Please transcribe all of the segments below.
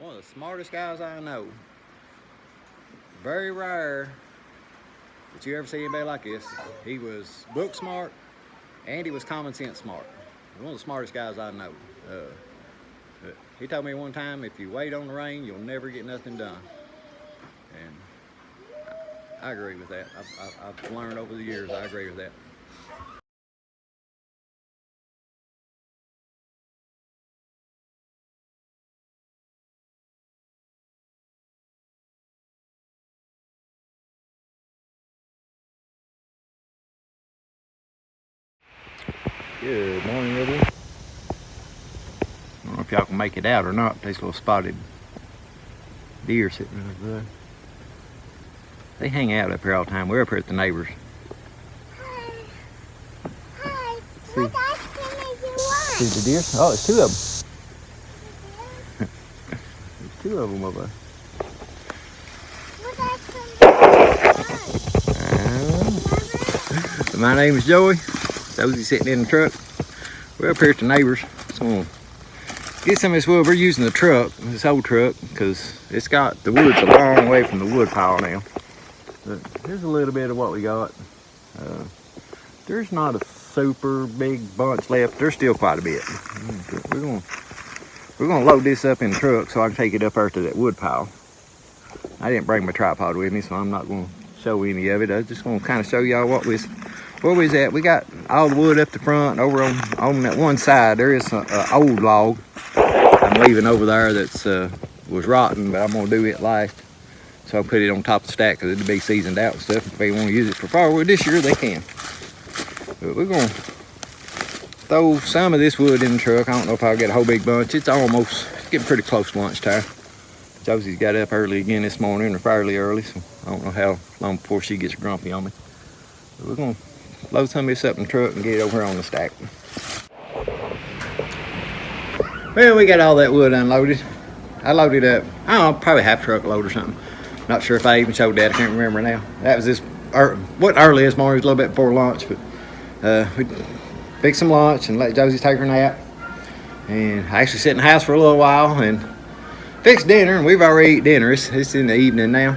one of the smartest guys I know. Very rare that you ever see anybody like this. He was book smart and he was common sense smart. One of the smartest guys I know. He told me one time, if you wait on the rain, you'll never get nothing done. And I agree with that. I've learned over the years, I agree with that. Good morning, everyone. I don't know if y'all can make it out or not. These little spotted deer sitting over there. They hang out up here all the time. We're up here at the neighbors. Hi. Hi. What ice cream do you want? See the deer? Oh, there's two of them. There's two of them over there. What ice cream do you want? My name is Joey. Josie's sitting in the truck. We're up here at the neighbors. So I'm gonna get some of this wood. We're using the truck, this old truck, because it's got the wood's a long way from the wood pile now. But here's a little bit of what we got. There's not a super big bunch left. There's still quite a bit. We're gonna load this up in the truck so I can take it up there to that wood pile. I didn't bring my tripod with me, so I'm not gonna show any of it. I'm just gonna kind of show y'all where we was at. We got all the wood up the front. Over on that one side, there is an old log I'm leaving over there that's was rotten, but I'm gonna do it last. So I'll put it on top of the stack because it'll be seasoned out and stuff. If they want to use it for firewood this year, they can. But we're gonna throw some of this wood in the truck. I don't know if I'll get a whole big bunch. It's getting pretty close to lunchtime. Josie's got up early again this morning, or fairly early, so I don't know how long before she gets grumpy on me. But we're gonna load some of this up in the truck and get it over here on the stack. Well, we got all that wood unloaded. I loaded up, I don't know, probably half truck load or something. Not sure if I even showed that, I can't remember now. That was what early this morning, it was a little bit before lunch, but we fixed some lunch and let Josie take her nap. And I actually sat in the house for a little while and fixed dinner, and we've already eaten dinner. It's in the evening now.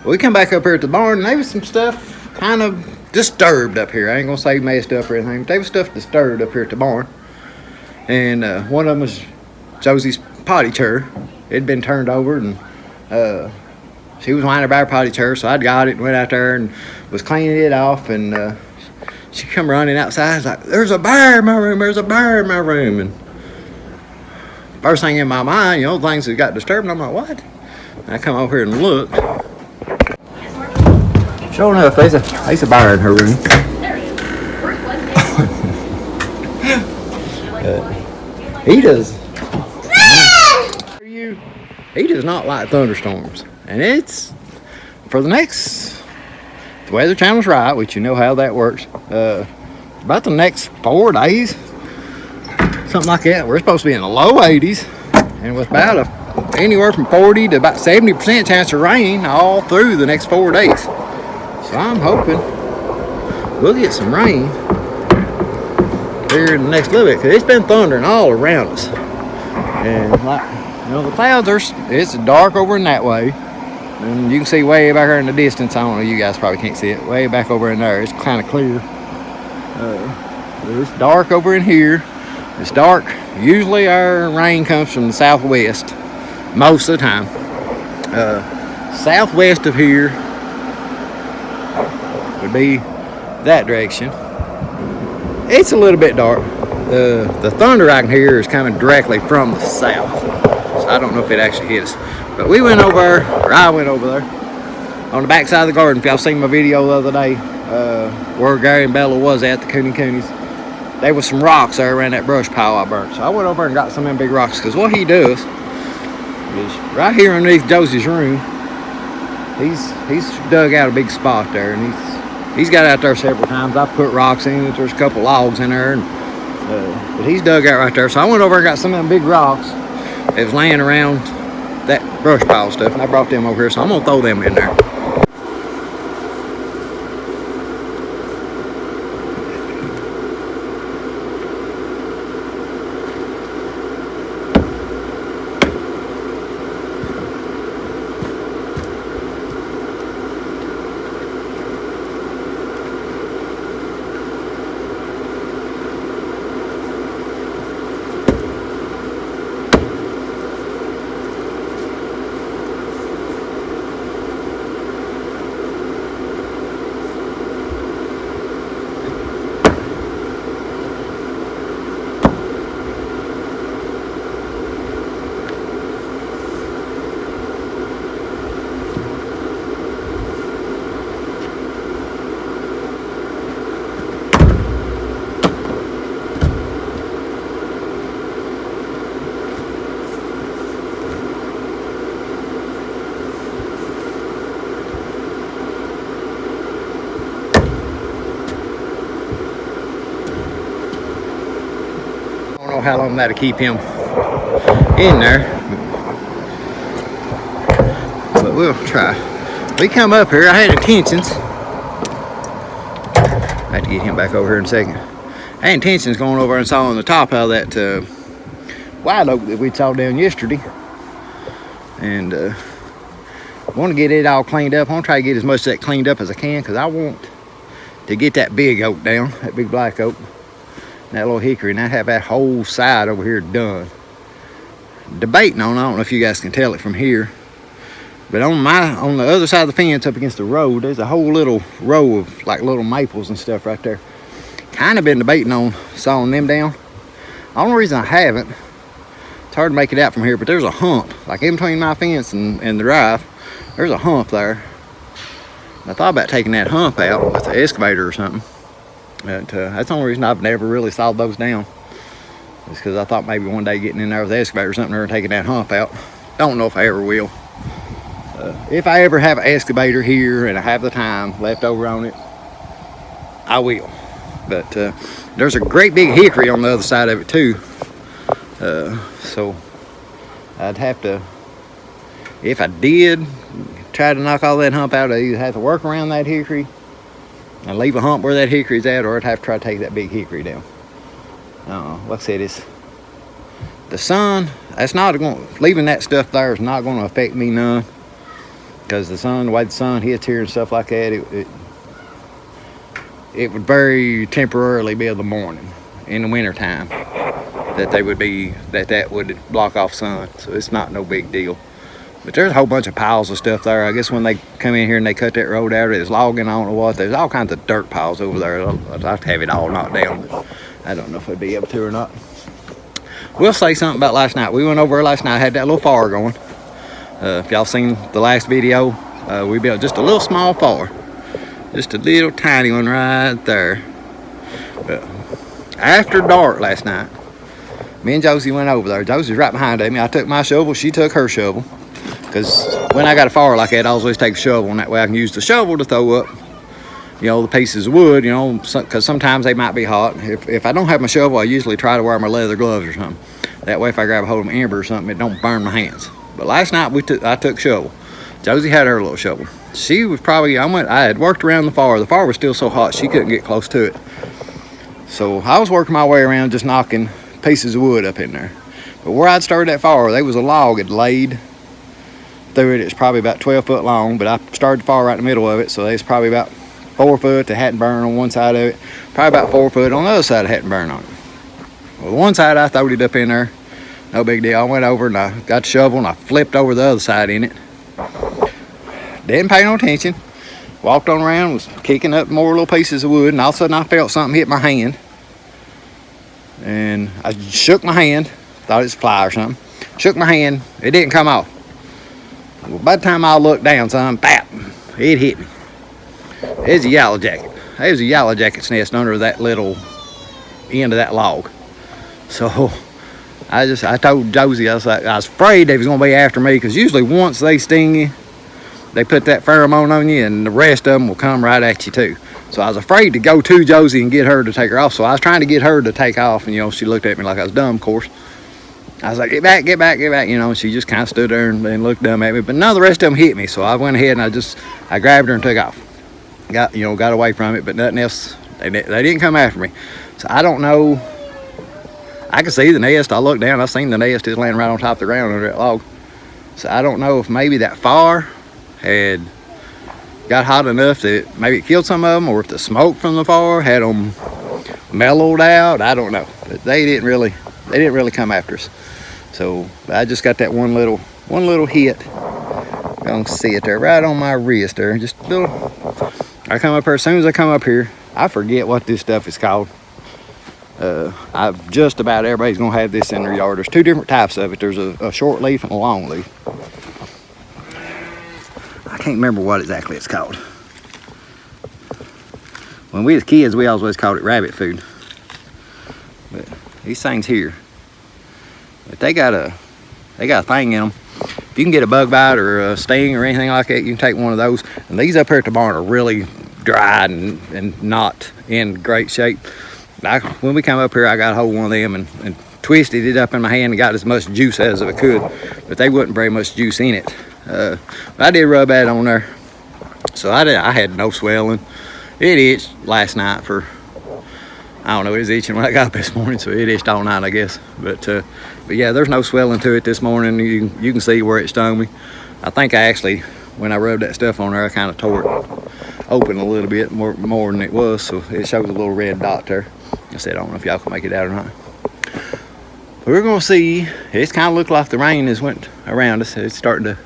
We come back up here at the barn, and there was some stuff kind of disturbed up here. I ain't gonna say messed up or anything, but there was stuff disturbed up here at the barn. And one of them was Josie's potty chair. It had been turned over, and she was whining about her potty chair, so I got it and went out there and was cleaning it off, and she come running outside. I was like, "There's a bear in my room, there's a bear in my room." And first thing in my mind, things that got disturbed, I'm like, what? And I come over here and look. Sure enough, there's a bear in her room. He does not like thunderstorms. And it's, for the Weather Channel's right, which you know how that works. About the next 4 days, something like that. We're supposed to be in the low 80s, and with about anywhere from 40 to about 70% chance of rain all through the next 4 days. So I'm hoping we'll get some rain here in the next little bit, because it's been thundering all around us. And the clouds it's dark over in that way, and you can see way back there in the distance. I don't know, you guys probably can't see it. Way back over in there, it's kind of clear. It's dark over in here. It's dark. Usually our rain comes from the southwest most of the time. Southwest of here would be that direction. It's a little bit dark. The thunder I can hear is coming directly from the south, so I don't know if it actually hit us. But I went over there on the back side of the garden. If y'all seen my video the other day, where Gary and Bella was at the Coonies, there was some rocks there around that brush pile I burnt. So I went over and got some of them big rocks, because what he does is right here underneath Josie's room, he's dug out a big spot there, and he's got out there several times. I put rocks in it. There's a couple logs in there, but he's dug out right there. So I went over and got some of them big rocks that was laying around that brush pile stuff, and I brought them over here. So I'm gonna throw them in there. how long that'll keep him in there. But we'll try. We come up here, I had intentions. I have to get him back over here in a second. I had intentions going over and sawing the top out of that wild oak that we saw down yesterday. And I want to get it all cleaned up. I want to try to get as much of that cleaned up as I can, because I want to get that big oak down, that big black oak, that little hickory, and I have that whole side over here done. Debating on, I don't know if you guys can tell it from here, but on the other side of the fence up against the road, there's a whole little row of like little maples and stuff right there. Kind of been debating on sawing them down. The only reason I haven't, it's hard to make it out from here, but there's a hump, like in between my fence and the drive, there's a hump there. I thought about taking that hump out with the excavator or something, but that's the only reason I've never really sawed those down. It's because I thought maybe one day getting in there with the excavator or something and taking that hump out. Don't know if I ever will. If I ever have an excavator here and I have the time left over on it, I will. But there's a great big hickory on the other side of it too. So I'd have to, if I did try to knock all that hump out, I'd either have to work around that hickory and leave a hump where that hickory's at, or I'd have to try to take that big hickory down. Like I said, it's the sun. That's not going. Leaving that stuff there is not going to affect me none, because the sun, the way the sun hits here and stuff like that, it would very temporarily be in the morning in the winter time that that would block off sun. So it's not no big deal. But there's a whole bunch of piles of stuff there. I guess when they come in here and they cut that road out, it's logging on or what. There's all kinds of dirt piles over there. I'd like to have it all knocked down, but I don't know if I'd be able to or not. We'll say something about last night. We went over last night, had that little fire going. If y'all seen the last video, we built just a little small fire. Just a little tiny one right there. But after dark last night, me and Josie went over there. Josie's right behind me. I took my shovel, she took her shovel. Because when I got a fire like that, I always take a shovel, and that way I can use the shovel to throw up, the pieces of wood, because sometimes they might be hot. If I don't have my shovel, I usually try to wear my leather gloves or something. That way if I grab a hold of an ember or something, it don't burn my hands. But last night I took shovel. Josie had her little shovel. She was probably, I had worked around the fire. The fire was still so hot she couldn't get close to it. So I was working my way around just knocking pieces of wood up in there. But where I'd started that fire, there was a log had laid through it. It's probably about 12 foot long, but I started the fire right in the middle of it, so it's probably about 4 foot that hadn't burned on one side of it, probably about 4 foot on the other side that hadn't burned on it. Well, the one side I throwed it up in there, no big deal. I went over and I got the shovel and I flipped over the other side in it. Didn't pay no attention. Walked on around, was kicking up more little pieces of wood, and all of a sudden I felt something hit my hand. And I shook my hand, thought it was a fly or something. Shook my hand, it didn't come off. Well, by the time I looked down, bap, it hit me. It's a yellow jacket. There's a yellow jacket's nest under that little end of that log. So I told Josie, I was afraid they was gonna be after me, because usually once they sting you, they put that pheromone on you, and the rest of them will come right at you too. So I was afraid to go to Josie and get her to take her off. So I was trying to get her to take off, and she looked at me like I was dumb, of course. I was like, get back, and she just kind of stood there and looked dumb at me. But none of the rest of them hit me, so I went ahead and I grabbed her and took off. Got away from it, but nothing else. They didn't come after me. So I don't know. I could see the nest. I looked down, I seen the nest is laying right on top of the ground under that log. So I don't know if maybe that fire had got hot enough that maybe it killed some of them, or if the smoke from the fire had them mellowed out. I don't know, but they didn't really come after us. So I just got that one little hit. You can see it there right on my wrist there. Just a little. I come up here, as soon as I come up here, I forget what this stuff is called. Just about everybody's gonna have this in their yard. There's two different types of it. There's a short leaf and a long leaf. I can't remember what exactly it's called. When we was kids, we always called it rabbit food. But these things here, but they got a thing in them. If you can get a bug bite or a sting or anything like that, you can take one of those. And these up here at the barn are really dried and not in great shape. When we come up here, I got a hold of one of them and twisted it up in my hand and got as much juice as I could, but they wasn't very much juice in it. I did rub that on there, so I had no swelling. It itched last night for, I don't know, it was itching when I got up this morning, so it itched all night, I guess. But yeah, there's no swelling to it this morning. You can see where it stung me. I think I actually, when I rubbed that stuff on there, I kind of tore it open a little bit more than it was, so it shows a little red dot there. I said, I don't know if y'all can make it out or not. But we're gonna see. It's kind of looked like the rain has went around us. It's starting to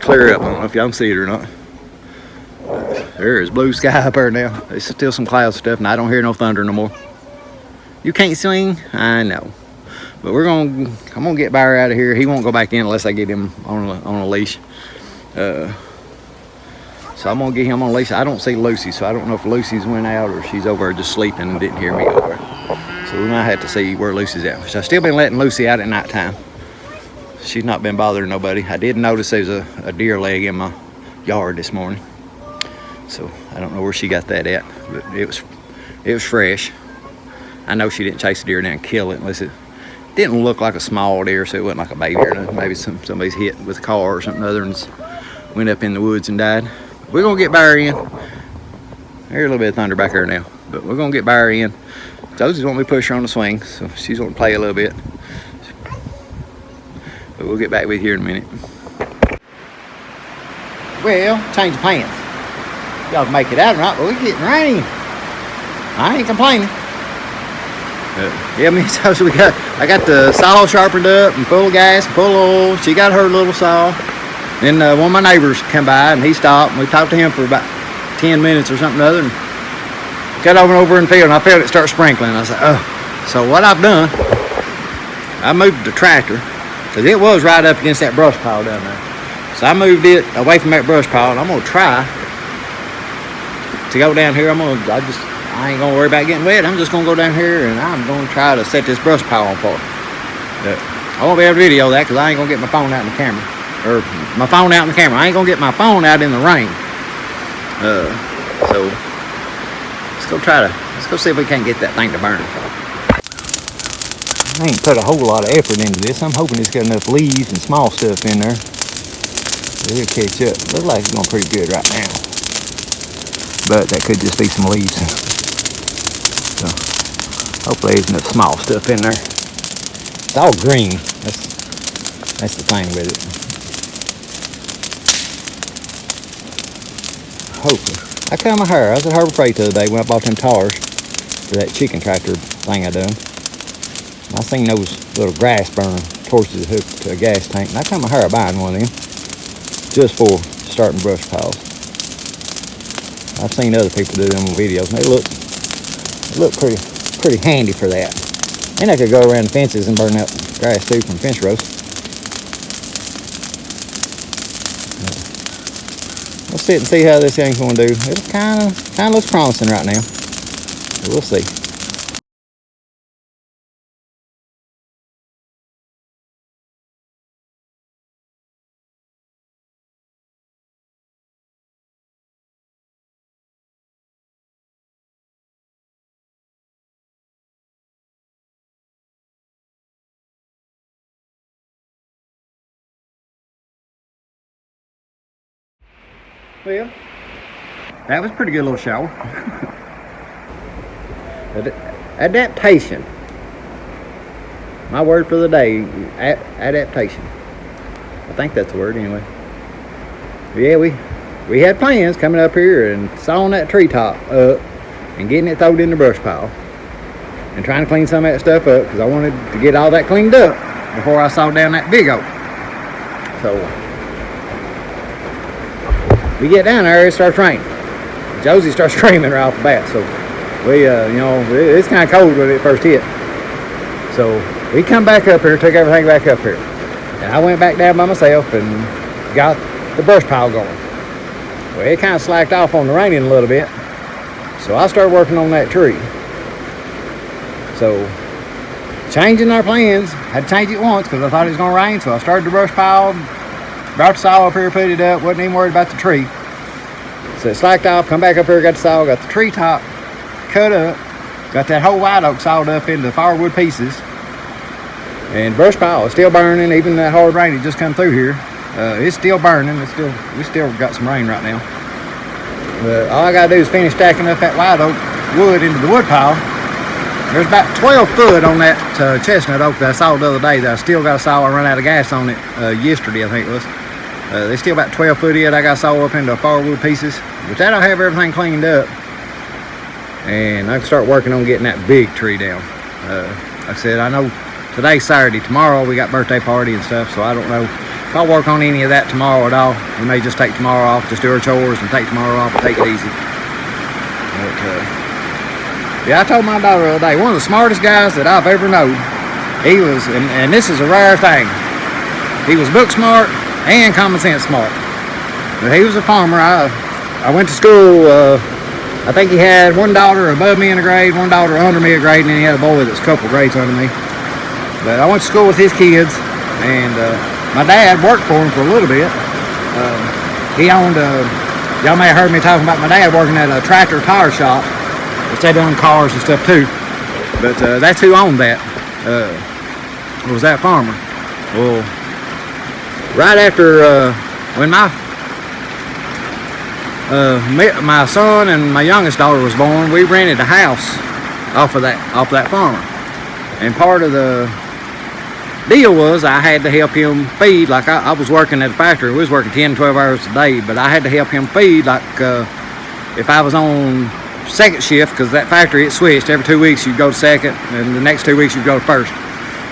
clear up. I don't know if y'all can see it or not. There is blue sky up there now. There's still some cloud stuff, and I don't hear no thunder no more. You can't swing? I know. But I'm gonna get Barry out of here. He won't go back in unless I get him on a leash. So I'm gonna get him on a leash. I don't see Lucy, so I don't know if Lucy's went out or she's over there just sleeping and didn't hear me over. So we might have to see where Lucy's at. So I've still been letting Lucy out at nighttime. She's not been bothering nobody. I did notice there's a deer leg in my yard this morning. So I don't know where she got that at, but it was fresh. I know she didn't chase the deer down and kill it, unless it didn't look like a small deer, so it wasn't like a baby or nothing. Maybe somebody's hit with a car or something other and went up in the woods and died. We're gonna get Barry in. There's a little bit of thunder back there now, but we're gonna get Barry in. Josie's wanting me to push her on the swing, so she's wanting to play a little bit. But we'll get back with you here in a minute. Well, change of plans. Y'all can make it out or not, but we're getting rain. I ain't complaining. Yeah, me and Josie, I got the saw sharpened up and full of gas and full of oil. She got her little saw. Then one of my neighbors come by and he stopped and we talked to him for about 10 minutes or something or other, and got over in the field and I felt it start sprinkling. I said, oh. So what I've done, I moved the tractor, because it was right up against that brush pile down there. So I moved it away from that brush pile, and I'm gonna try to go down here. I ain't gonna worry about getting wet. I'm just gonna go down here and I'm gonna try to set this brush pile on fire. I won't be able to video that because I ain't gonna get my phone out in the camera. Or my phone out in the camera. I ain't gonna get my phone out in the rain. So let's go see if we can't get that thing to burn. I ain't put a whole lot of effort into this. I'm hoping it's got enough leaves and small stuff in there. It'll catch up. Looks like it's going pretty good right now. But that could just be some leaves. So hopefully there's enough small stuff in there. It's all green. That's the thing with it. Hopefully. I cut my hair. I was at Harbor Freight the other day when I bought them tars for that chicken tractor thing I done. I seen those little grass burn torches hooked to a gas tank, and I cut my hair buying one of them just for starting brush piles. I've seen other people do them on videos, and they look pretty handy for that. And I could go around the fences and burn out grass too from fence roast. Let's sit and see how this thing's gonna do. It kind of looks promising right now. But we'll see. Well, that was a pretty good little shower. Adaptation. My word for the day, adaptation. I think that's the word anyway. Yeah, we had plans coming up here and sawing that treetop up and getting it thrown in the brush pile and trying to clean some of that stuff up because I wanted to get all that cleaned up before I sawed down that big oak. So we get down there, it starts raining. Josie starts screaming right off the bat. So we, it's kind of cold when it first hit. So we come back up here, took everything back up here. And I went back down by myself and got the brush pile going. Well, it kind of slacked off on the raining a little bit. So I started working on that tree. So changing our plans, had to change it once because I thought it was gonna rain. So I started the brush pile, brought the saw up here, put it up, wasn't even worried about the tree. So it slacked off, come back up here, got the saw, got the treetop cut up, got that whole white oak sawed up into firewood pieces, And brush pile is still burning, even that hard rain that just come through here. It's still burning. We still got some rain right now. But all I gotta do is finish stacking up that white oak wood into the wood pile. There's about 12 foot on that chestnut oak that I saw the other day that I still got to saw. I run out of gas on it yesterday, I think it was. There's still about 12 foot in. I got to saw up into firewood pieces, which I don't have everything cleaned up. And I can start working on getting that big tree down. Like I said, I know today's Saturday. Tomorrow we got birthday party and stuff, so I don't know if I'll work on any of that tomorrow at all. We may just take tomorrow off, just do our chores and take tomorrow off and take it easy. But, yeah, I told my daughter the other day, one of the smartest guys that I've ever known. He was, and this is a rare thing, he was book smart and common sense smart. But he was a farmer. I went to school, I think he had one daughter above me in a grade, one daughter under me in a grade, and then he had a boy that's a couple grades under me. But I went to school with his kids, and my dad worked for him for a little bit. He owned, y'all may have heard me talking about my dad working at a tractor tire shop. Which they done cars and stuff too, but that's who owned that. Was that farmer? Well, right after when my son and my youngest daughter was born, we rented a house off of that farmer, and part of the deal was I had to help him feed. Like I was working at a factory, we was working 10-12 hours a day, but I had to help him feed. Like if I was on second shift, because that factory it switched every 2 weeks, you'd go to second, and the next 2 weeks you'd go to first.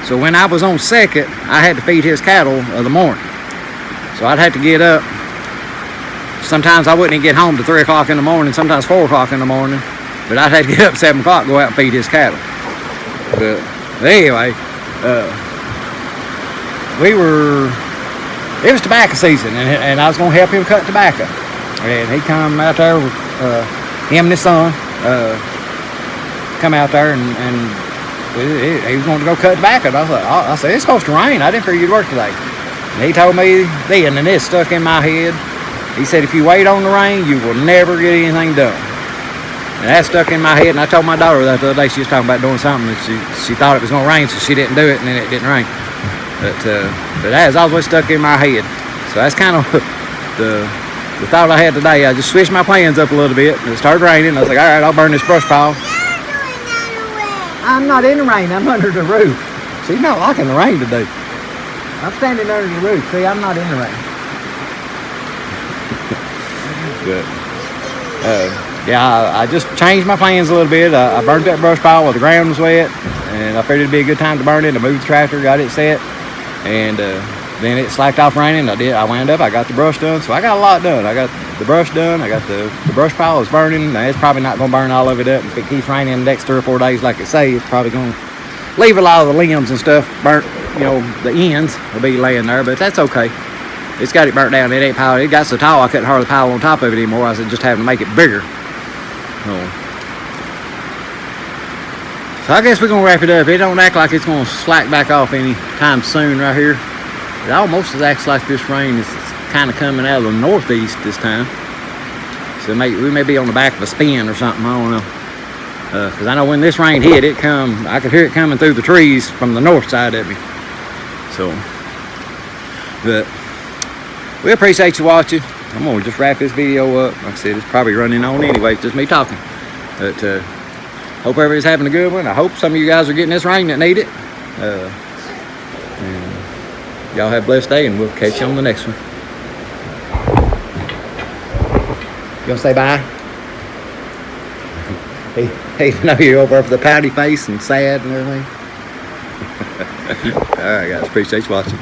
So when I was on second, I had to feed his cattle in the morning, so I'd have to get up. Sometimes I wouldn't even get home to 3 o'clock in the morning, sometimes 4 o'clock in the morning, but I'd have to get up 7 o'clock, go out and feed his cattle. But anyway, it was tobacco season, and I was going to help him cut tobacco, and he come out there with him and his son come out there, and he was going to go cut tobacco. And I said, it's supposed to rain. I didn't figure you'd work today. And he told me then, and it stuck in my head. He said, if you wait on the rain, you will never get anything done. And that stuck in my head. And I told my daughter that the other day, she was talking about doing something, and she thought it was going to rain, so she didn't do it, and then it didn't rain. But that has always stuck in my head. So that's kind of the thought I had today. I just switched my plans up a little bit, and it started raining. I was like, all right, I'll burn this brush pile. I'm not in the rain. I'm under the roof. She's not liking the rain today. I'm standing under the roof. See, I'm not in the rain. Good. Yeah, I just changed my plans a little bit. I burnt that brush pile while the ground was wet, and I figured it'd be a good time to burn it. I moved the tractor, got it set, and then it slacked off raining. I wound up, I got the brush done, so I got a lot done. I got the brush done, I got the brush pile is burning. Now, it's probably not going to burn all of it up. If it keeps raining the next 3 or 4 days like it say, it's probably going to leave a lot of the limbs and stuff burnt. You know, the ends will be laying there, but that's okay. It's got it burnt down. It ain't piled. It got so tall I couldn't hardly pile on top of it anymore. I was just having to make it bigger. So I guess we're going to wrap it up. It don't act like it's going to slack back off anytime soon right here. It almost acts like this rain is kind of coming out of the northeast this time. So we may be on the back of a spin or something. I don't know. Because I know when this rain hit, I could hear it coming through the trees from the north side of me. So, but we appreciate you watching. I'm going to just wrap this video up. Like I said, it's probably running on anyway. It's just me talking. But hope everybody's having a good one. I hope some of you guys are getting this rain that need it. And y'all have a blessed day, and we'll catch you on the next one. You gonna say bye? Even though you're over for the pouty face and sad and everything. All right, guys. Appreciate you watching.